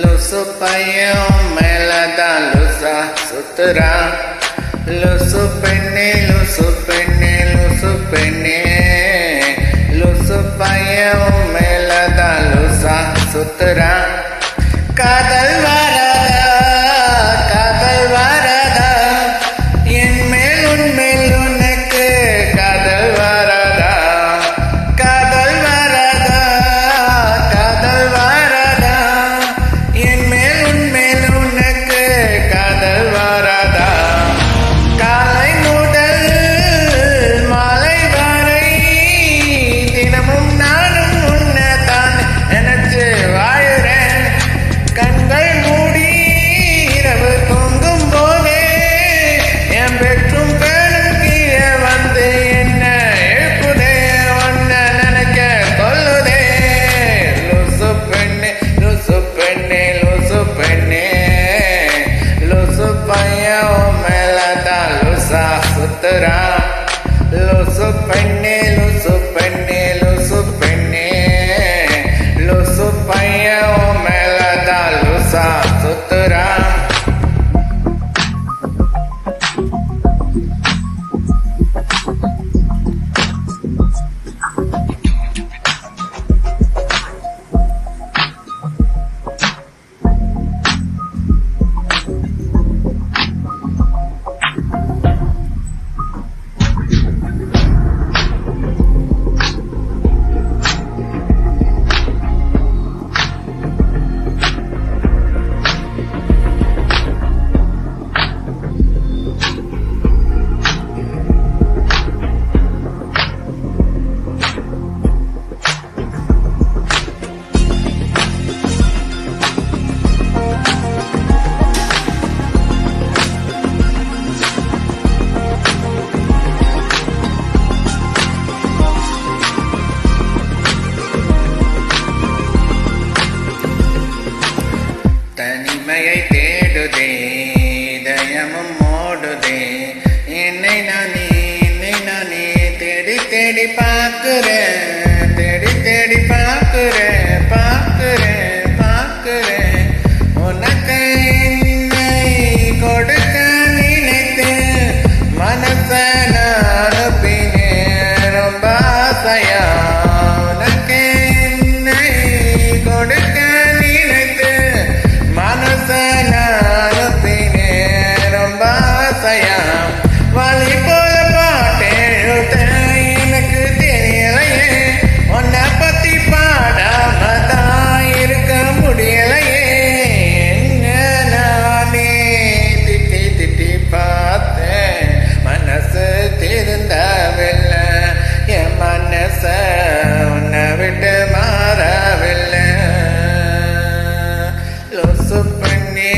Lusu payung melada lusa sutra. Lusu penne, lusu penne, lusu penne. Lusu payung melada lusa sutra. Kadal varada, en melun melunekku kadal varada. Kadal varada, en melun melunekku kadal varada. காலை முதல் மாலை வரை தினமும் நானும் உன்னைத்தான் நினைச்சு வாழுறேன். கண்கள் மூடி இரவு தூங்கும் போதே என் பெற்றும் பேரும் கீழே வந்து என்ன எழுப்புதே, உன்னை நினைக்க கொல்லுதே. லூசு பெண்ணே, லூசு பெண்ணே, லூசு பெண்ணே, லூசு பையன் உன் மேலதான் லூசா சுத்துறா. லூசு பெண்ணே, லூசு பெண்ணே, லூசு பெண்ணே, லூசு பையன் உன் மேலதான் லூசா சுத்துறா. தனிமையை தேடுதே, இதயமும் ஓடுதே. என்னை நானே தேடி தேடி பார்க்கிறேன், தேடி தேடி பார்க்கிறேன், பார்க்கிறேன், பார்க்கிறேன். உனக்கு என்னை கொடுக்க நினைத்து மனசை நான் அனுப்பினேன் ரொம்ப ஆசையா. உனக்கு என்னை கொடுக்க நினைத்து மனசை நான் அனுப்பினேன் ரொம்ப ஆசையா. வழி போல பாட்டெழுத எனக்கு தெரியலையே, உன்னை பத்தி பாடாம தான் இருக்க முடியலையே. என்ன நானே திட்டி திட்டி பார்த்தேன், மனசு திருந்தவில்லை. என் மனச உன்னை விட்டு மாறவில்லை. லூசு பெண்ணே,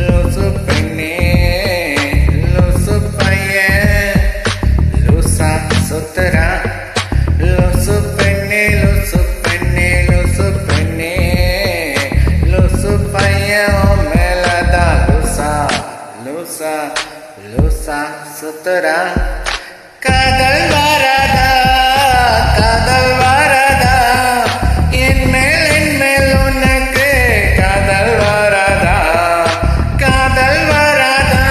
லூசு பெண்ணே, லூசு பையன் லூசா சுத்துறா. லூசு பெண்ணே, லூசு பெண்ணே, லூசு பெண்ணே, லூசு பையன் உன் மேலதான் லூசா, லூசா, லூசா சுத்துறா. காதல் வரதா, காதல் வரதா, என் மேல் உனக்கு காதல் வரதா. காதல் வரதா,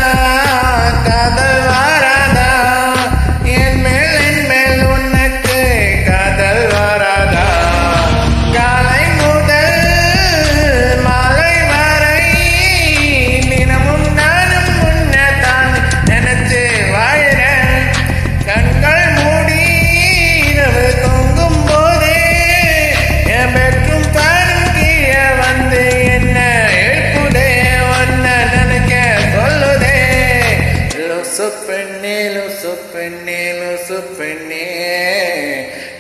காதல் வரதா, என் மேல் உனக்கு காதல் வரதா. காலை முதல் மாலை வரை தினமும் நானும் உன்னைத்தான் நினைச்சு வாழுறேன். கண்கள் மூடி இரவு தூங்கும் போதே என் பெற்றும் பாரும் கீழே வந்து என்ன எழுப்புதே, உன்னை நினைக்க சொல்லுதே. லூசு பெண்ணே, லூசு பெண்ணே, லூசு பெண்ணே,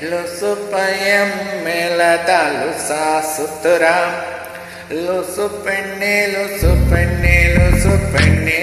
லூசு பையன் மேலதான் லூசா சுத்துறா. லூசு பெண்ணே, லூசு பெண்ணே, லூசு பெண்ணே,